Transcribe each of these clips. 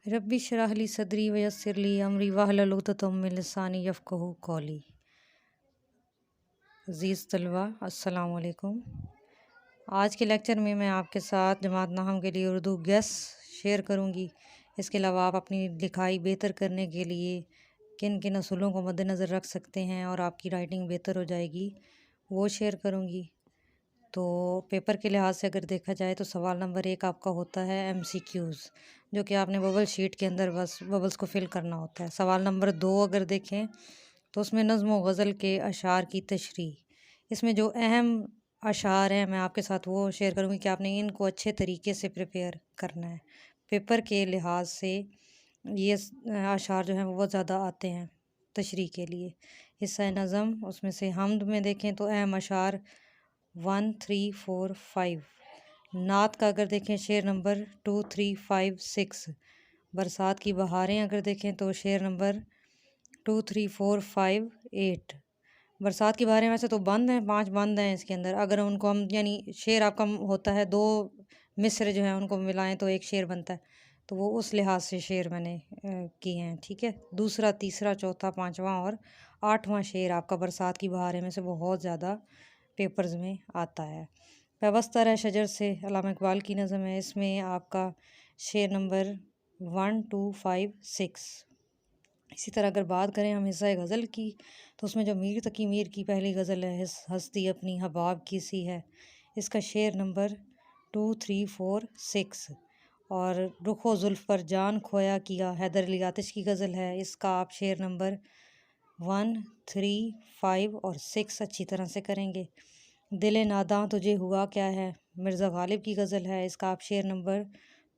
रब्बी शरह ली सदरी वयस्सिर ली अमरी वहलुल उक़दतम मिन लिसानी यफ़क़हू क़ौली। अज़ीज़ तलबा अस्सलामु अलैकुम। आज के लेक्चर में मैं आपके साथ जमात नाहम के लिए उर्दू गेस शेयर करूंगी। इसके अलावा आप अपनी लिखाई बेहतर करने के लिए किन किन असूलों को मद्देनज़र रख सकते हैं और आपकी राइटिंग बेहतर हो जाएगी वो शेयर करूंगी। तो पेपर के लिहाज से अगर देखा जाए तो सवाल नंबर 1 आपका होता है MCQs, जो कि आपने बबल शीट के अंदर बस बबल्स को फिल करना होता है। सवाल नंबर 2 अगर देखें तो उसमें नज़्म व गज़ल के अशार की तशरीह, इसमें जो अहम अशार हैं मैं आपके साथ वो शेयर करूँगी कि आपने इनको अच्छे तरीके से प्रिपेयर करना है। पेपर के लिहाज से ये अशार जो हैं वो बहुत ज़्यादा आते हैं तशरीह के लिए। हिस्सा नज़म उसमें से हमद में देखें तो अहम अशार 1, 3, 4, 5। नात का अगर देखें शेर नंबर 2, 3, 5, 6। बरसात की बहारें अगर देखें तो शेर नंबर 2, 3, 4, 5, 8। बरसात की बहारें वैसे तो बंद हैं, 5 बंद हैं इसके अंदर। अगर उनको हम यानी शेर आपका होता है 2 मिसरे जो हैं उनको मिलाएं तो एक शेर बनता है, तो वो उस लिहाज से शेर मैंने किए हैं। ठीक है, दूसरा, तीसरा, चौथा, 5वां और 8वां शेर आपका बरसात की बहारें में से बहुत ज़्यादा पेपर्स में आता है। पैबस्तर है शजर से अल्लामा इकबाल की नज़म है, इसमें आपका शेर नंबर 1, 2, 5, 6। इसी तरह अगर बात करें हम हिस्सा गज़ल की तो उसमें जो मीर तकी मीर की पहली गज़ल है हस्ती अपनी हबाब की सी है, इसका शेर नंबर 2, 3, 4, 6। और रुखो जुल्फ़ पर जान खोया किया हैदर अली आतिश की गज़ल है, इसका आप शेर नंबर 1, 3, 5 और 6 अच्छी तरह से करेंगे। दिले नादां तुझे हुआ क्या है मिर्ज़ा गालिब की गज़ल है, इसका आप शेर नंबर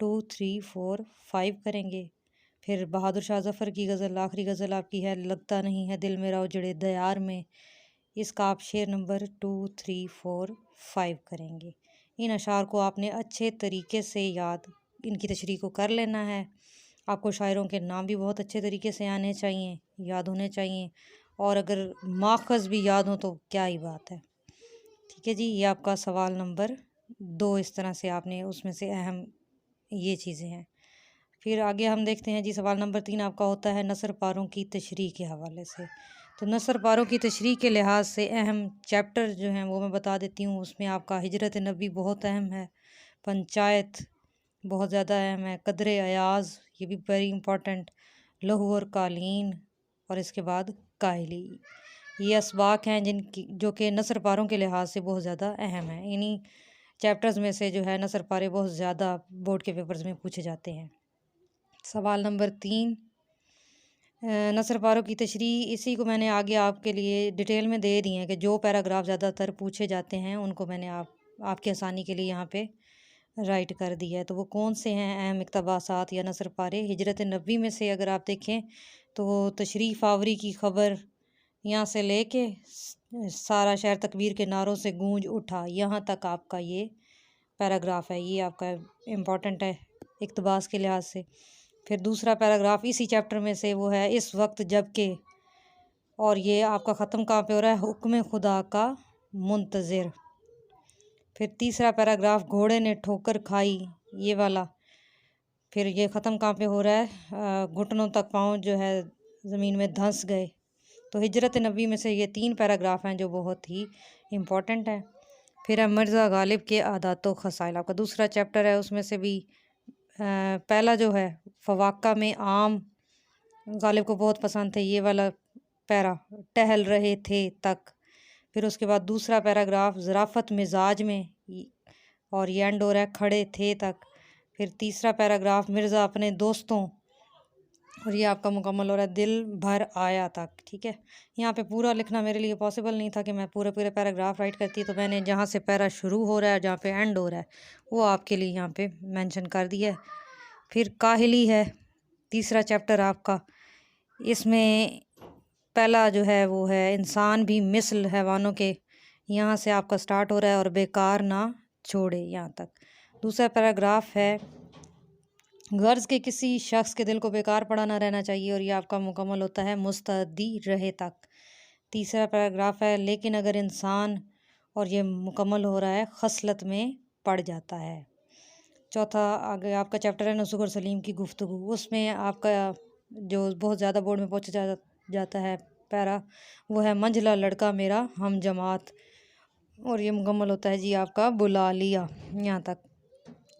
2, 3, 4, 5 करेंगे। फिर बहादुर शाह ज़फ़र की गज़ल आखिरी गज़ल आपकी है लगता नहीं है दिल मेरा उजड़े दयार में, इसका आप शेर नंबर 2, 3, 4, 5 करेंगे। इन अशार को आपने अच्छे तरीके से इनकी तशरीह को कर लेना है। आपको शायरों के नाम भी बहुत अच्छे तरीके से आने चाहिए, याद होने चाहिए, और अगर माखज़ भी याद हो तो क्या ही बात है। ठीक है जी, ये आपका सवाल नंबर 2 इस तरह से आपने उसमें से अहम ये चीज़ें हैं। फिर आगे हम देखते हैं जी, सवाल नंबर 3 आपका होता है नसर पारों की तशरीह के हवाले से। तो नसर पारों की तशरीह के लिहाज से अहम चैप्टर जो हैं वो मैं बता देती हूँ। उसमें आपका हिजरत नबी बहुत अहम है, पंचायत बहुत ज़्यादा अहम है, कदरे अयाज़ ये भी वेरी इंपॉर्टेंट, लहू और कालीन, और इसके बाद काहिली। ये असबाक हैं जो कि नसर पारों के लिहाज से बहुत ज़्यादा अहम हैं। इन्हीं चैप्टर्स में से जो है नसर पारे बहुत ज़्यादा बोर्ड के पेपर्स में पूछे जाते हैं। सवाल नंबर 3 नसर पारों की तशरीह, इसी को मैंने आगे आपके लिए डिटेल में दे दी है कि जो पैराग्राफ ज़्यादातर पूछे जाते हैं उनको मैंने आपकी आसानी के लिए यहाँ पे राइट कर दिया है। तो वो कौन से हैं अहम इक़्तिबासात या नसर पारे? हिजरत नबी में से अगर आप देखें तो तशरीफ़ आवरी की ख़बर यहाँ से लेके सारा शहर तकबीर के नारों से गूंज उठा, यहाँ तक आपका ये पैराग्राफ है। ये आपका इम्पॉर्टेंट है इक़्तिबास के लिहाज से। फिर दूसरा पैराग्राफ इसी चैप्टर में से वो है इस वक्त जबकि, और ये आपका ख़त्म कहाँ पे हो रहा है? हुक्म खुदा का मुंतज़िर। फिर तीसरा पैराग्राफ घोड़े ने ठोकर खाई, ये वाला। फिर ये ख़त्म कहाँ पे हो रहा है? घुटनों तक पाँव जो है ज़मीन में धंस गए। तो हिजरत नबी में से ये 3 पैराग्राफ हैं जो बहुत ही इम्पॉर्टेंट हैं। फिर है मिर्ज़ा गालिब के आदात व ख़साइल, आपका दूसरा चैप्टर है। उसमें से भी पहला जो है फ़वाक़ा में आम गालिब को बहुत पसंद थे, ये वाला पैरा टहल रहे थे तक। फिर उसके बाद दूसरा पैराग्राफ ज़राफ़त मिजाज में, और ये एंड हो रहा है खड़े थे तक। फिर तीसरा पैराग्राफ मिर्ज़ा अपने दोस्तों, और ये आपका मुकम्मल हो रहा है दिल भर आया तक। ठीक है, यहाँ पे पूरा लिखना मेरे लिए पॉसिबल नहीं था कि मैं पूरे पूरे पैराग्राफ राइट करती, तो मैंने जहाँ से पैरा शुरू हो रहा है जहाँ पे एंड हो रहा है वो आपके लिए यहाँ पे मेंशन कर दिया है। फिर काहिली है तीसरा चैप्टर आपका, इसमें पहला जो है वो है इंसान भी मिसल हैवानों के, यहाँ से आपका स्टार्ट हो रहा है, और बेकार ना छोड़े यहाँ तक। दूसरा पैराग्राफ है गर्ज़ के किसी शख्स के दिल को बेकार पड़ा ना रहना चाहिए, और ये आपका मुकम्मल होता है मुस्तदी रहे तक। तीसरा पैराग्राफ है लेकिन अगर इंसान, और ये मुकम्मल हो रहा है खसलत में पड़ जाता है। चौथा आगे आपका चैप्टर है नुसुख और सलीम की गुफ्तगू, उसमें आपका जो बहुत ज़्यादा बोर्ड में पूछा जाता है पैरा, वो है मंझला लड़का मेरा हम जमात, और ये मुकम्मल होता है जी आपका बुला लिया, यहाँ तक।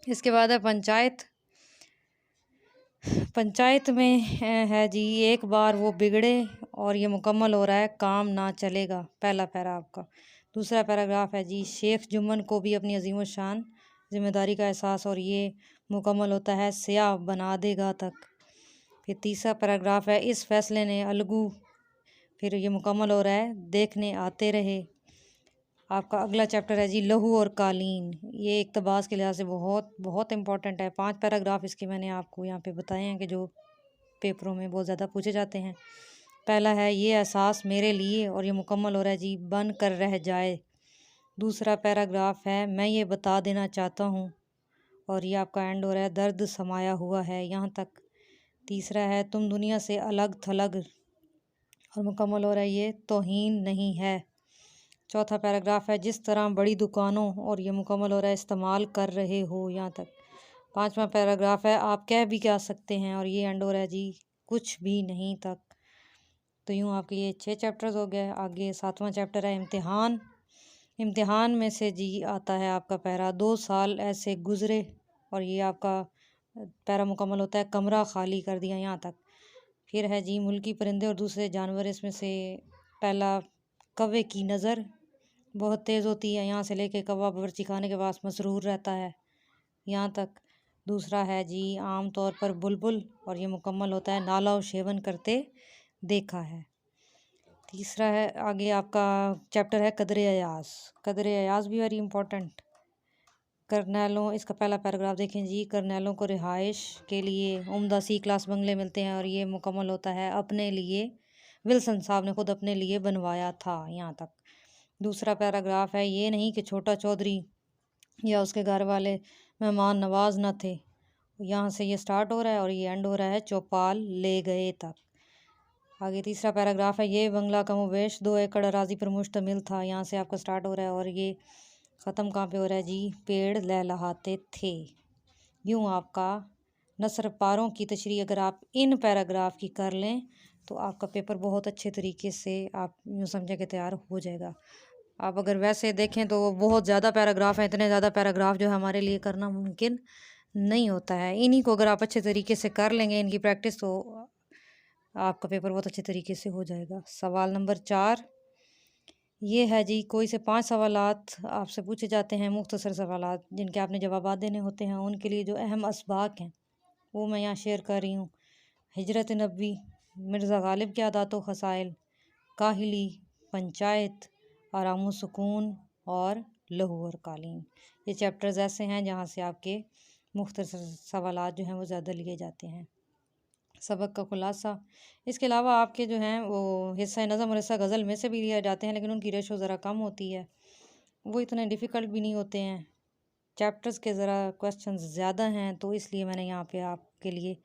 इसके बाद है पंचायत। पंचायत में है जी एक बार वो बिगड़े, और ये मुकम्मल हो रहा है काम ना चलेगा, पहला पैरा आपका। दूसरा पैराग्राफ है जी शेख जुम्मन को भी अपनी अजीम शान जिम्मेदारी का एहसास, और ये मुकम्मल होता है स्याह बना देगा तक। फिर तीसरा पैराग्राफ है इस फैसले ने अलगू, फिर ये मुकम्मल हो रहा है देखने आते रहे। आपका अगला चैप्टर है जी लहू और कालीन, ये इक़्तिबास के लिहाज से बहुत बहुत इंपॉर्टेंट है। 5 पैराग्राफ इसके मैंने आपको यहाँ पे बताए हैं कि जो पेपरों में बहुत ज़्यादा पूछे जाते हैं। पहला है ये एहसास मेरे लिए, और ये मुकम्मल हो रहा है जी बन कर रह जाए। दूसरा पैराग्राफ है मैं ये बता देना चाहता हूँ, और ये आपका एंड हो रहा है दर्द समाया हुआ है, यहाँ तक। तीसरा है तुम दुनिया से अलग थलग, और मुकम्मल हो रहा है ये तौहीन नहीं है। चौथा पैराग्राफ है जिस तरह बड़ी दुकानों, और ये मुकम्मल हो रहा है इस्तेमाल कर रहे हो, यहाँ तक। पांचवा पैराग्राफ है आप कह भी क्या सकते हैं, और ये एंड हो रहा है जी कुछ भी नहीं तक। तो यूँ आपके ये 6 चैप्टर्स हो गए। आगे 7वां चैप्टर है इम्तिहान। इम्तिहान में से जी आता है आपका पैरा 2 साल ऐसे गुज़रे, और ये आपका पैरा मुकम्मल होता है कमरा खाली कर दिया, यहाँ तक। फिर है जी मुल्की परिंदे और दूसरे जानवर, इसमें से पहला कौवे की नज़र बहुत तेज़ होती है, यहाँ से लेके कौवा बावर्ची खाने के पास मसरूर रहता है, यहाँ तक। दूसरा है जी आम तौर पर बुलबुल, और ये मुकम्मल होता है नाला और शेवन करते देखा है। तीसरा है आगे आपका चैप्टर है कदर अयाज। कदर अयाज भी वेरी इंपॉर्टेंट। करनैलों, इसका पहला पैराग्राफ देखें जी करनैलों को रिहाइश के लिए उम्दा सी क्लास बंगले मिलते हैं, और ये मुकम्मल होता है अपने लिए, विल्सन साहब ने खुद अपने लिए बनवाया था, यहाँ तक। दूसरा पैराग्राफ है ये नहीं कि छोटा चौधरी या उसके घर वाले मेहमान नवाज न थे, यहाँ से ये स्टार्ट हो रहा है और ये एंड हो रहा है चौपाल ले गए तक। आगे तीसरा पैराग्राफ है ये बंगला कमोवेश 2 एकड़ अराजी पर मुश्तमिल था, यहाँ से आपका स्टार्ट हो रहा है और ये ख़त्म कहाँ पे हो रहा है जी पेड़ लहलहाते थे। यूँ आपका नसर पारों की तशरीह अगर आप इन पैराग्राफ की कर लें तो आपका पेपर बहुत अच्छे तरीके से आप यूँ समझे कि तैयार हो जाएगा। आप अगर वैसे देखें तो बहुत ज़्यादा पैराग्राफ हैं, इतने ज़्यादा पैराग्राफ जो है हमारे लिए करना मुमकिन नहीं होता है। इन्हीं को अगर आप अच्छे तरीके से कर लेंगे इनकी प्रैक्टिस, तो आपका पेपर बहुत अच्छे तरीके से हो जाएगा। सवाल नंबर 4 ये है जी कोई से 5 सवालात आपसे पूछे जाते हैं, मुख्तसर सवालात जिनके आपने जवाब देने होते हैं। उनके लिए जो अहम असबाक हैं वो मैं यहाँ शेयर कर रही हूँ। हिजरत नबी, मिर्ज़ा गालिब के आदात व ख़साइल, काहिली, पंचायत, आराम व सुकून और लहू और कालीन। ये चैप्टर्स ऐसे हैं जहाँ से आपके मुख्तसर सवालात जो हैं वो ज़्यादा लिए जाते हैं। सबक का खुलासा, इसके अलावा आपके जो हैं वो हिस्सा नज़म और हिस्सा गज़ल में से भी लिए जाते हैं, लेकिन उनकी रेशो ज़रा कम होती है, वो इतने डिफ़िकल्ट भी नहीं होते हैं। चैप्टर्स के ज़रा क्वेश्चंस ज़्यादा हैं, तो इसलिए मैंने यहाँ पे आपके लिए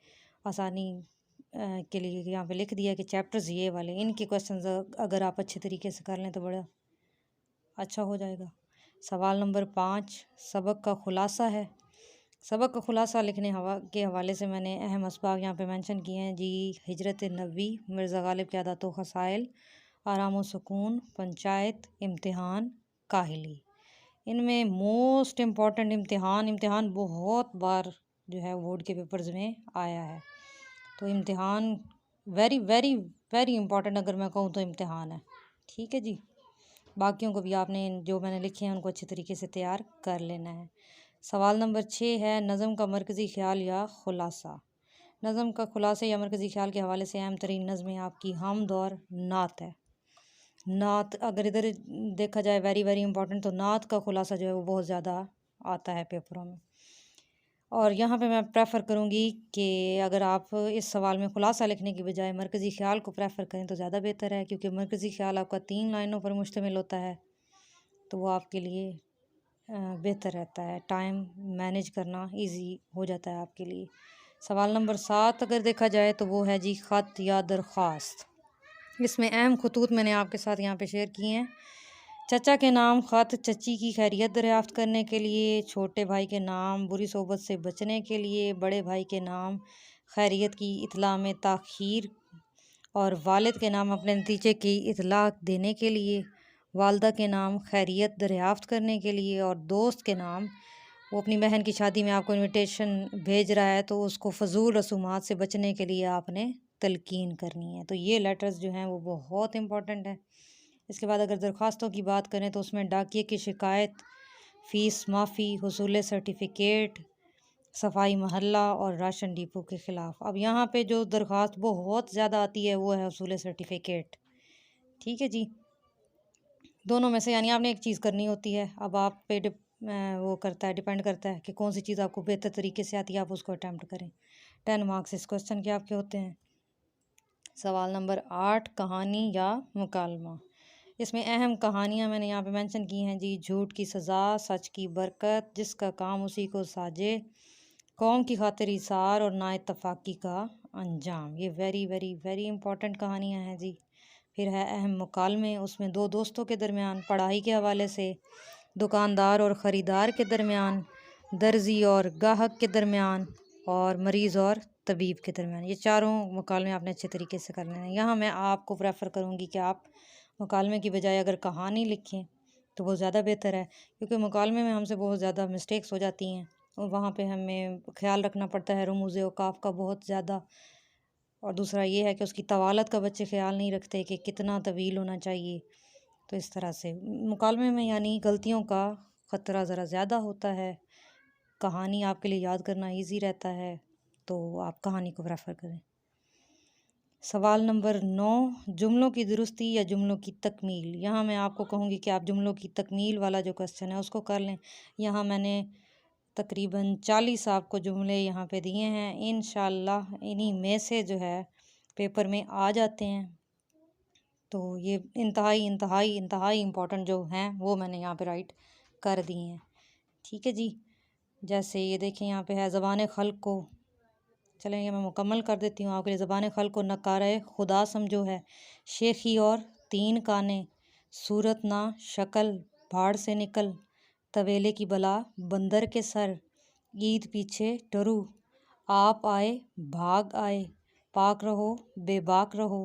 आसानी के लिए यहाँ पे लिख दिया कि चैप्टर्स ये वाले, इनके क्वेश्चंस अगर आप अच्छे तरीके से कर लें तो बड़ा अच्छा हो जाएगा। सवाल नंबर 5 सबक का खुलासा है। सबक का खुलासा लिखने के हवाले से मैंने अहम असबाब यहाँ पे मेंशन किए हैं जी। हिजरत नबी, मिर्ज़ा गालिब के आदात व ख़साइल, आराम व सुकून, पंचायत, इम्तिहान, काहिली। इनमें मोस्ट इम्पॉर्टेंट इम्तिहान बहुत बार जो है बोर्ड के पेपर्स में आया है, तो इम्तिहान वेरी वेरी वेरी इम्पॉर्टेंट अगर मैं कहूँ तो इम्तिहान है। ठीक है जी, बाकियों को भी आपने जो मैंने लिखे हैं उनको अच्छे तरीके से तैयार कर लेना है। सवाल नंबर 6 है नज़म का मरकज़ी ख़्याल या खुलासा। नज़म का खुलासे या मरकज़ी ख़्याल के हवाले से अहम तरीन नज़में आपकी हमद और नात है। नात अगर इधर देखा जाए वेरी वेरी इंपॉर्टेंट, तो नात का खुलासा जो है वो बहुत ज़्यादा आता है पेपरों में। और यहाँ पे मैं प्रेफर करूँगी कि अगर आप इस सवाल में खुलासा लिखने की बजाय मरकज़ी ख़्याल को प्रेफर करें तो ज़्यादा बेहतर है, क्योंकि मरकज़ी ख़्याल आपका 3 लाइनों पर मुश्तमिल होता है, तो वो आपके लिए बेहतर रहता है, टाइम मैनेज करना इजी हो जाता है आपके लिए। सवाल नंबर 7 अगर देखा जाए तो वो है जी ख़त या दरख्वास्त। इसमें अहम खतूत मैंने आपके साथ यहाँ पे शेयर किए हैं। चचा के नाम ख़त चची की खैरियत दरियाफ़्त करने के लिए, छोटे भाई के नाम बुरी सोबत से बचने के लिए, बड़े भाई के नाम खैरियत की इत्ला में ताख़ीर और वालिद के नाम अपने नतीजे की इत्ला देने के लिए, वालदा के नाम खैरियत दरियाफ़्त करने के लिए, और दोस्त के नाम वो अपनी बहन की शादी में आपको इनविटेशन भेज रहा है तो उसको फ़जूल रसूमात से बचने के लिए आपने तलकीन करनी है। तो ये लेटर्स जो हैं वो बहुत इम्पोर्टेंट हैं। इसके बाद अगर दरख्वास्तों की बात करें तो उसमें डाकिए की शिकायत, फ़ीस माफ़ी, हुसूल सर्टिफिकेट, सफाई महल्ला और राशन डिपो के ख़िलाफ़। अब यहाँ पे जो दरख्वास्त बहुत ज़्यादा आती है वो है हुसूल सर्टिफिकेट। ठीक है जी, दोनों में से यानी आपने एक चीज़ करनी होती है। अब आप पे वो करता है, डिपेंड करता है कि कौन सी चीज़ आपको बेहतर तरीके से आती है, आप उसको अटैम्प्ट करें। 10 मार्क्स इस क्वेश्चन के आपके होते हैं। सवाल नंबर 8, कहानी या मुकालमा। इसमें अहम कहानियाँ मैंने यहाँ पे मेंशन की हैं जी। झूठ की सज़ा, सच की बरकत, जिसका काम उसी को साजे, कौम की खातिर इसार और नाइत्तफ़ाक़ी का अंजाम। ये वेरी वेरी वेरी इंपॉर्टेंट कहानियाँ हैं जी। फिर है अहम मुकालमे, उसमें दो दोस्तों के दरमियान, पढ़ाई के हवाले से, दुकानदार और ख़रीदार के दरमियान, दर्जी और गाहक के दरमियान, और मरीज़ और तबीब के दरमियान। ये चारों मुकालमे आपने अच्छे तरीके से करने हैं। यहाँ मैं आपको प्रेफर करूँगी कि आप मुकालमे की बजाय अगर कहानी लिखें तो वो ज़्यादा बेहतर है, क्योंकि मुकालमे में हमसे बहुत ज़्यादा मिस्टेक्स हो जाती हैं और वहाँ पे हमें ख्याल रखना पड़ता है रमूज़ औक़ाफ़ का बहुत ज़्यादा। और दूसरा ये है कि उसकी तवालत का बच्चे ख्याल नहीं रखते कि कितना तवील होना चाहिए। तो इस तरह से मुकालमे में यानी गलतियों का ख़तरा ज़रा ज़्यादा होता है। कहानी आपके लिए याद करना ईज़ी रहता है, तो आप कहानी को प्रेफर करें। सवाल नंबर 9, जुमलों की दुरुस्ती या जुमलों की तकमील। यहाँ मैं आपको कहूँगी कि आप जुमलों की तकमील वाला जो क्वेश्चन है उसको कर लें। यहाँ मैंने तकरीबन 40 आपको जुमले यहाँ पे दिए हैं। इंशाल्लाह इन्हीं में से जो है पेपर में आ जाते हैं। तो ये इंतहाई इंतहाई इंतहाई इम्पोर्टेंट जो हैं वो मैंने यहाँ पे राइट कर दिए हैं। ठीक है जी, जैसे ये देखें यहाँ पे है ज़बान खल्क़ को। चलें ये मैं मुकम्मल कर देती हूँ आपके लिए। ज़बान खल्क़ को नकारे खुदा समझो है, शेखी और 3 काने, सूरत ना शक्ल भाड़ से निकल, तवेले की बला बंदर के सर, ईद पीछे टरू, आप आए भाग आए, पाक रहो बेबाक रहो,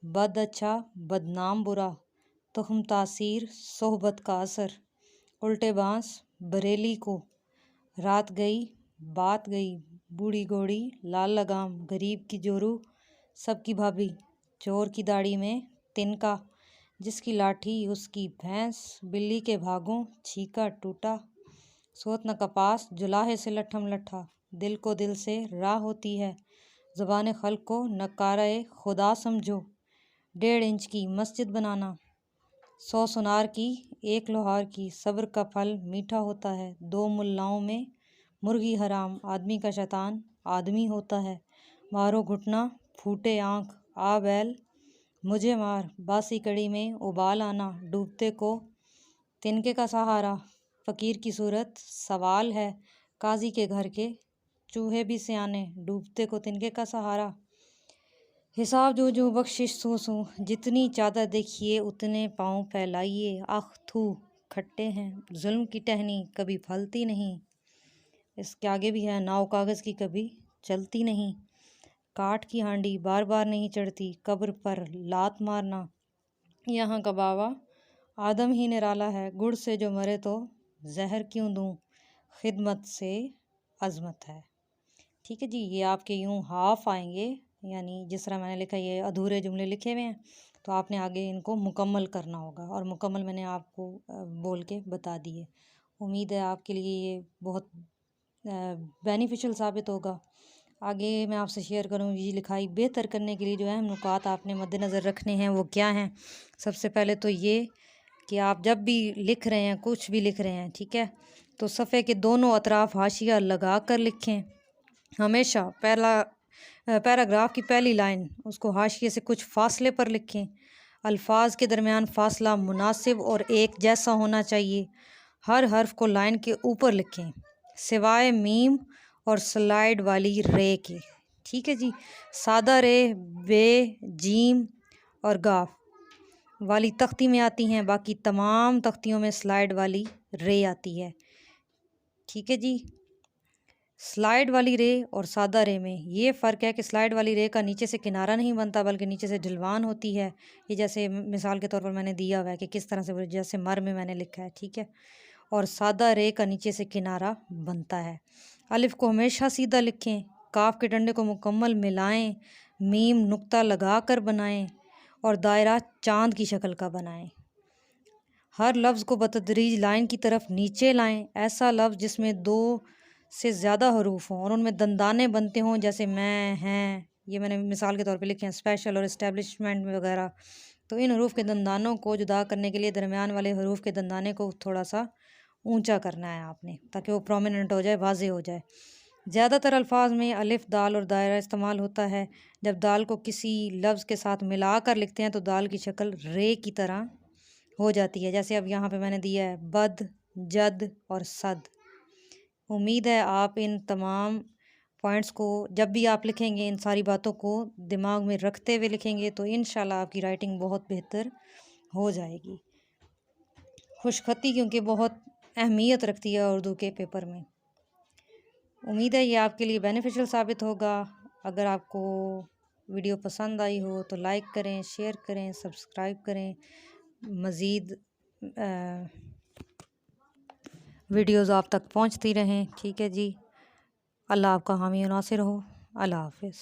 बद अच्छा बदनाम बुरा, तुहम तासीर सोहबत का असर, उल्टे बांस बरेली को, रात गई बात गई, बूढ़ी घोड़ी लाल लगाम, गरीब की जोरू सबकी भाभी, चोर की दाढ़ी में तिनका, जिसकी लाठी उसकी भैंस, बिल्ली के भागों छीका टूटा, सोत न कपास जुलाहे से लट्ठम लट्ठा, दिल को दिल से राह होती है, ज़बान खल्क़ को नकारे खुदा समझो, 1.5 इंच की मस्जिद बनाना, 100 सुनार की 1 लोहार की, सब्र का फल मीठा होता है, 2 मुल्लाओं में मुर्गी हराम, आदमी का शैतान आदमी होता है, मारो घुटना फूटे आँख, आ बैल मुझे मार, बासी कड़ी में उबाल आना, डूबते को तिनके का सहारा, फ़कीर की सूरत सवाल है, काजी के घर के चूहे भी सियाने, डूबते को तिनके का सहारा, हिसाब जो जो बख्शिश सो सो, जितनी चादर देखिए उतने पाँव फैलाइए, आख थू खट्टे हैं, जुल्म की टहनी कभी फलती नहीं। इसके आगे भी है, नाव कागज़ की कभी चलती नहीं, काठ की हांडी बार बार नहीं चढ़ती, कब्र पर लात मारना, यहाँ का बाबा आदम ही निराला है, गुड़ से जो मरे तो जहर क्यों दूँ, खिदमत से अज़मत है। ठीक है जी, ये आपके यूँ हाफ आएंगे, यानी जिस तरह मैंने लिखा ये अधूरे जुमले लिखे हुए हैं, तो आपने आगे इनको मुकम्मल करना होगा, और मुकम्मल मैंने आपको बोल के बता दिए। उम्मीद है आपके लिए ये बहुत बेनिफिशियल साबित होगा। आगे मैं आपसे शेयर करूँगी लिखाई बेहतर करने के लिए जो अहम नुकात आपने मद्देनज़र रखने हैं वो क्या हैं। सबसे पहले तो ये कि आप जब भी लिख रहे हैं, कुछ भी लिख रहे हैं, ठीक है, तो सफ़े के दोनों अतराफ हाशिया लगा कर लिखें। हमेशा पैराग्राफ की पहली लाइन उसको हाशिए से कुछ फासले पर लिखें। अल्फाज के दरमियान फासला मुनासिब और एक जैसा होना चाहिए। हर हर्फ को लाइन के ऊपर लिखें सिवाय मीम और स्लाइड वाली रे के। ठीक है जी, सादा रे, बे, जीम और गाफ वाली तख्ती में आती हैं, बाकी तमाम तख्तियों में स्लाइड वाली रे आती है। ठीक है जी। स्लाइड वाली रे और सादा रे में ये फ़र्क है कि स्लाइड वाली रे का नीचे से किनारा नहीं बनता बल्कि नीचे से ढलवान होती है। ये जैसे मिसाल के तौर पर मैंने दिया हुआ है कि किस तरह से, जैसे मर में मैंने लिखा है, ठीक है। और सादा रे का नीचे से किनारा बनता है। अलिफ को हमेशा सीधा लिखें, काफ के डंडे को मुकम्मल मिलाएं, मीम नुक्ता लगा कर बनाएं और दायरा चांद की शक्ल का बनाएं। हर लफ्ज़ को बतदरीज लाइन की तरफ नीचे लाएं। ऐसा लफ्ज़ जिसमें 2 से ज़्यादा हरूफ हों और उनमें दंदाने बनते हों, जैसे मैं, हैं, ये मैंने मिसाल के तौर पे लिखे हैं, स्पेशल और इस्टेब्लिशमेंट में वगैरह। तो इन हरूफ के दंदानों को जुदा करने के लिए दरमियान वाले हरूफ के दंदाने को थोड़ा सा ऊंचा करना है आपने, ताकि वो प्रोमिनेंट हो जाए, वाज़ेह हो जाए। ज़्यादातर अल्फाज में अलिफ, दाल और दायरा इस्तेमाल होता है। जब दाल को किसी लफ्ज़ के साथ मिला कर लिखते हैं तो दाल की शक्ल रे की तरह हो जाती है। जैसे अब यहाँ पे मैंने दिया है बद, जद और सद। उम्मीद है आप इन तमाम पॉइंट्स को जब भी आप लिखेंगे, इन सारी बातों को दिमाग में रखते हुए लिखेंगे तो इंशाल्लाह आपकी राइटिंग बहुत बेहतर हो जाएगी। खुशखती क्योंकि बहुत अहमियत रखती है उर्दू के पेपर में। उम्मीद है ये आपके लिए बेनिफिशियल साबित होगा। अगर आपको वीडियो पसंद आई हो तो लाइक करें, शेयर करें, सब्सक्राइब करें। मज़ीद वीडियोज़ आप तक पहुंचती रहें। ठीक है जी। अल्लाह आपका हामी और नासिर हो। अल्लाह हाफ़िज़।